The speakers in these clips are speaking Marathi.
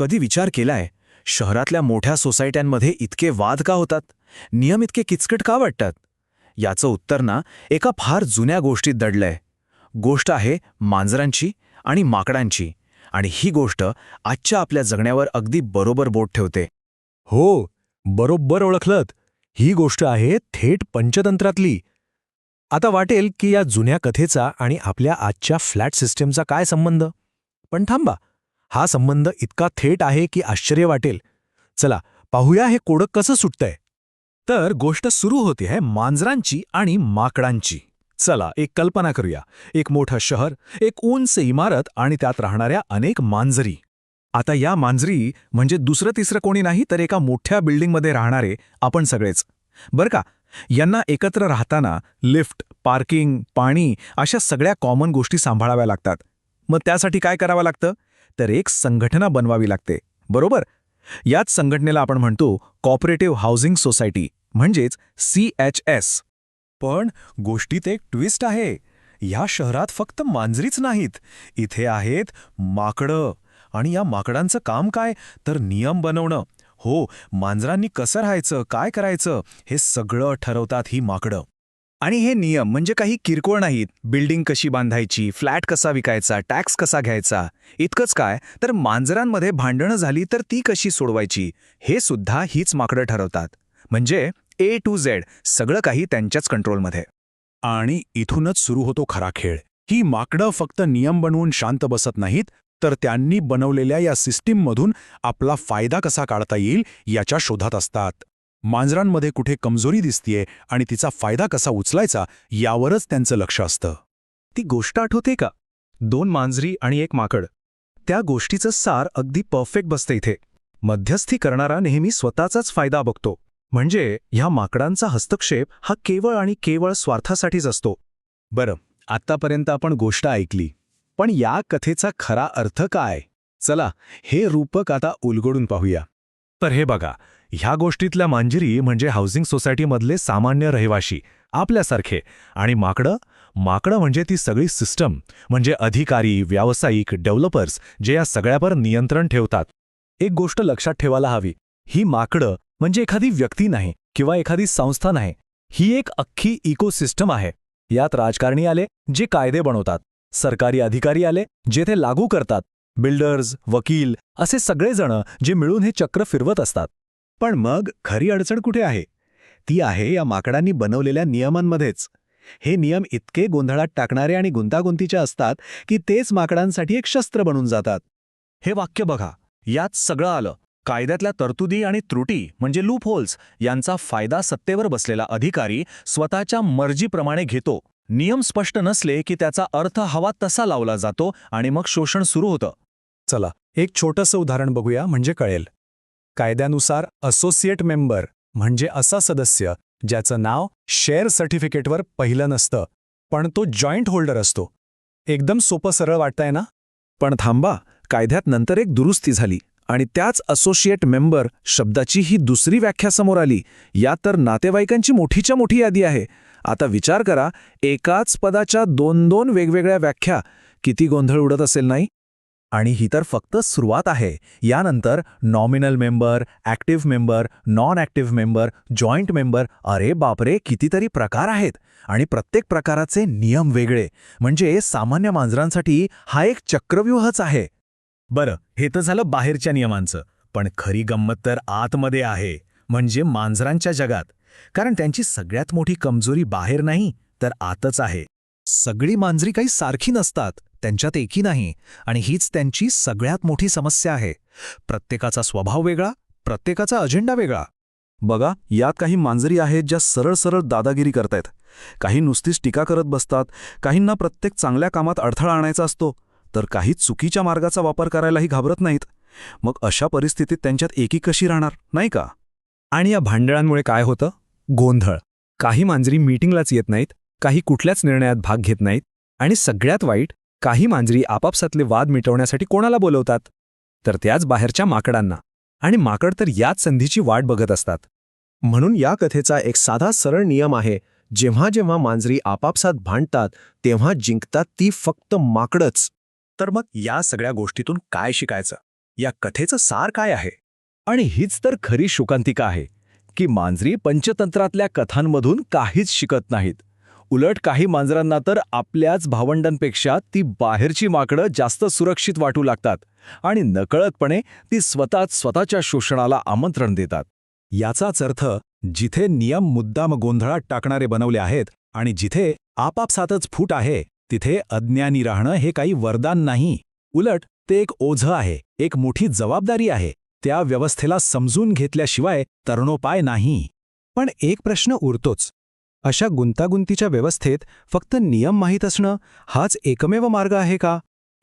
कधी विचार केलाय, शहरातल्या मोठ्या सोसायट्यांमध्ये इतके वाद का होतात? नियम इतके किचकट का वाटतात? याचं उत्तर ना एका फार जुन्या गोष्टीत दडलंय. गोष्ट आहे मांजरांची आणि माकडांची. आणि ही गोष्ट आजच्या आपल्या जगण्यावर अगदी बरोबर बोट ठेवते. हो, बरोबर ओळखलत. ही गोष्ट आहे थेट पंचतंत्रातली. आता वाटेल की या जुन्या कथेचा आणि आपल्या आजच्या फ्लॅट सिस्टीमचा काय संबंध? पण थांबा, हा संबंध इतका थेट आहे की आश्चर्य वाटेल. चला पाहूया हे कोडं कसं सुटतंय. तर गोष्ट सुरू होती आहे मांजरांची आणि माकडांची. चला एक कल्पना करूया. एक मोठं शहर, एक उंच इमारत आणि त्यात राहणाऱ्या अनेक मांजरी. आता या मांजरी म्हणजे दुसरं तिसरं कोणी नाही तर एका मोठ्या बिल्डिंगमध्ये राहणारे आपण सगळेच. बरं का, यांना एकत्र राहताना लिफ्ट, पार्किंग, पाणी अशा सगळ्या कॉमन गोष्टी सांभाळाव्या लागतात. मग त्यासाठी काय करावं लागतं? तर एक संघटना बनवावी लागते, बरोबर? याच संघटनेला आपण म्हणतो कॉपरेटिव्ह हाऊसिंग सोसायटी, म्हणजेच CHS. पण गोष्टीत एक ट्विस्ट आहे. या शहरात फक्त मांजरीच नाहीत, इथे आहेत माकडं. आणि या माकडांचं काम काय? तर नियम बनवणं. हो, मांजरांनी कसं राहायचं, काय करायचं, हे सगळं ठरवतात ही माकडं. आणि हे नियम म्हणजे काही किरकोळ नाहीत. बिल्डिंग कशी बांधायची, फ्लॅट कसा विकायचा, टॅक्स कसा घ्यायचा, इतकंच काय तर मांजरांमध्ये भांडणं झाली तर ती कशी सोडवायची, हे सुद्धा हीच माकडं ठरवतात. म्हणजे A to Z सगळं काही त्यांच्याच कंट्रोलमध्ये. आणि इथूनच सुरू होतो खरा खेळ. ही माकडं फक्त नियम बनवून शांत बसत नाहीत, तर त्यांनी बनवलेल्या या सिस्टीममधून आपला फायदा कसा काढता येईल याच्या शोधात असतात. मांजरांमध्ये कुठे कमजोरी दिसतीये आणि तिचा फायदा कसा उचलायचा यावरच त्यांचं लक्ष असतं. ती गोष्ट आठवते का? 2 मांजरी आणि 1 माकड. त्या गोष्टीचं सार अगदी परफेक्ट बसतं इथे. मध्यस्थी करणारा नेहमी स्वतःचाच फायदा बघतो. म्हणजे ह्या माकडांचा हस्तक्षेप हा केवळ आणि केवळ स्वार्थासाठीच असतो. बरं, आत्तापर्यंत आपण गोष्ट ऐकली, पण या कथेचा खरा अर्थ काय? चला हे रूपक आता उलगडून पाहूया. तर हे बघा, ह्या गोष्टीतल्या मांजरी म्हणजे हाऊसिंग सोसायटीमधले सामान्य रहिवाशी, आपल्यासारखे. आणि माकडं म्हणजे ती सगळी सिस्टम, म्हणजे अधिकारी, व्यावसायिक, डेव्हलपर्स जे या सगळ्यावर नियंत्रण ठेवतात. एक गोष्ट लक्षात ठेवायला हवी, ही माकडं म्हणजे एखादी व्यक्ती नाही किंवा एखादी संस्था नाही. ही एक अख्खी इकोसिस्टम आहे. यात राजकारणी आले जे कायदे बनवतात, सरकारी अधिकारी आले जे ते लागू करतात, बिल्डर्स, वकील असे सगळेजण जे मिळून हे चक्र फिरवत असतात. पण मग खरी अडचण कुठे आहे? ती आहे या माकडांनी बनवलेल्या नियमांमध्येच. हे नियम इतके गोंधळात टाकणारे आणि गुंतागुंतीचे असतात की तेच माकडांसाठी एक शस्त्र बनून जातात. हे वाक्य बघा, यात सगळं आलं. कायद्यातल्या तरतुदी आणि त्रुटी म्हणजे लूप होल्स यांचा फायदा सत्तेवर बसलेला अधिकारी स्वतःच्या मर्जीप्रमाणे घेतो. नियम स्पष्ट नसले की त्याचा अर्थ हवा तसा लावला जातो आणि मग शोषण सुरू होतं. चला एक छोटंसं उदाहरण बघूया म्हणजे कळेल. कायद्यानुसार असोसिएट मेंबर म्हणजे असा सदस्य ज्याचं नाव शेअर सर्टिफिकेटवर पहिलं नसतं, पण तो जॉईंट होल्डर असतो. एकदम सोपं सरळ वाटतंय ना? पण थांबा, कायद्यात नंतर एक दुरुस्ती झाली आणि त्याच असोसिएट मेंबर शब्दाची ही दुसरी व्याख्या समोर आली. या तर नातेवाईकांची मोठीच्या मोठी यादी आहे. आता विचार करा, एकाच पदाच्या 2-2 वेगवेगळ्या व्याख्या, किती गोंधळ उडत असेल नाही? आणि ही तर फक्त सुरुवात आहे. यानंतर nominal member, active member, non active member, joint member, अरे बापरे, कितीतरी प्रकार आहेत. आणि प्रत्येक प्रकाराचे नियम वेगळे. म्हणजे सामान्य मांजरांसाठी हा एक चक्रव्यूहच आहे. बरं, हे तर झालं बाहेरच्या नियमांचं. पण खरी गंमत तर आतमध्ये आहे, म्हणजे मांजरांच्या जगात. कारण त्यांची सगळ्यात मोठी कमजोरी बाहेर नाही तर आतच आहे. सगळी मांजरी काही सारखी नसतात, त्यांच्यात एकी नाही. आणि हीच त्यांची सगळ्यात मोठी समस्या आहे. प्रत्येकाचा स्वभाव वेगळा, प्रत्येकाचा अजेंडा वेगळा. बघा, यात काही मांजरी आहेत ज्या सरळ सरळ दादागिरी करतायत. काही नुसतीच टीका करत बसतात. काहींना प्रत्येक चांगल्या कामात अडथळा आणायचा असतो, तर काही चुकीच्या मार्गाचा वापर करायलाही घाबरत नाहीत. मग अशा परिस्थितीत त्यांच्यात एकी कशी राहणार, नाही का? आणि या भांडणांमुळे काय होतं? गोंधळ. काही मांजरी मीटिंगलाच येत नाहीत, काही कुठल्याच निर्णयात भाग घेत नाहीत. आणि सगळ्यात वाईट, काही मांजरी आपापसातले वाद मिटवण्यासाठी कोणाला बोलवतात? तर त्याच बाहेरच्या माकडांना. आणि माकड तर याच संधीची वाट बघत असतात. म्हणून या कथेचा एक साधा सरळ नियम आहे, जेव्हा जेव्हा मांजरी आपापसात भांडतात तेव्हा जिंकतात ती फक्त माकडच. तर मग या सगळ्या गोष्टीतून काय शिकायचं? या कथेचं सार काय आहे? आणि हीच तर खरी शोकांतिका आहे की मांजरी पंचतंत्रातल्या कथांमधून काहीच शिकत नाहीत. उलट काही मांजरांना तर आपल्याच भावंडांपेक्षा ती बाहेरची माकडं जास्त सुरक्षित वाटू लागतात आणि नकळतपणे ती स्वतःच्या शोषणाला आमंत्रण देतात. याचाच अर्थ जिथे नियम मुद्दाम गोंधळात टाकणारे बनवले आहेत आणि जिथे आपापसातच फूट आहे तिथे अज्ञानी राहणं हे काही वरदान नाही. उलट ते एक ओझं आहे, एक मोठी जबाबदारी आहे. त्या व्यवस्थेला समजून घेतल्याशिवाय तरणोपाय नाही. पण एक प्रश्न उरतोच. अशा गुंतागुंतीच्या व्यवस्थेत फक्त नियम माहीत असणं हाच एकमेव मार्ग आहे का?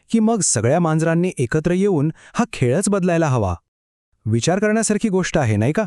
की मग सगळ्या मांजरांनी एकत्र येऊन हा खेळच बदलायला हवा? विचार करण्यासारखी गोष्ट आहे, नाही का?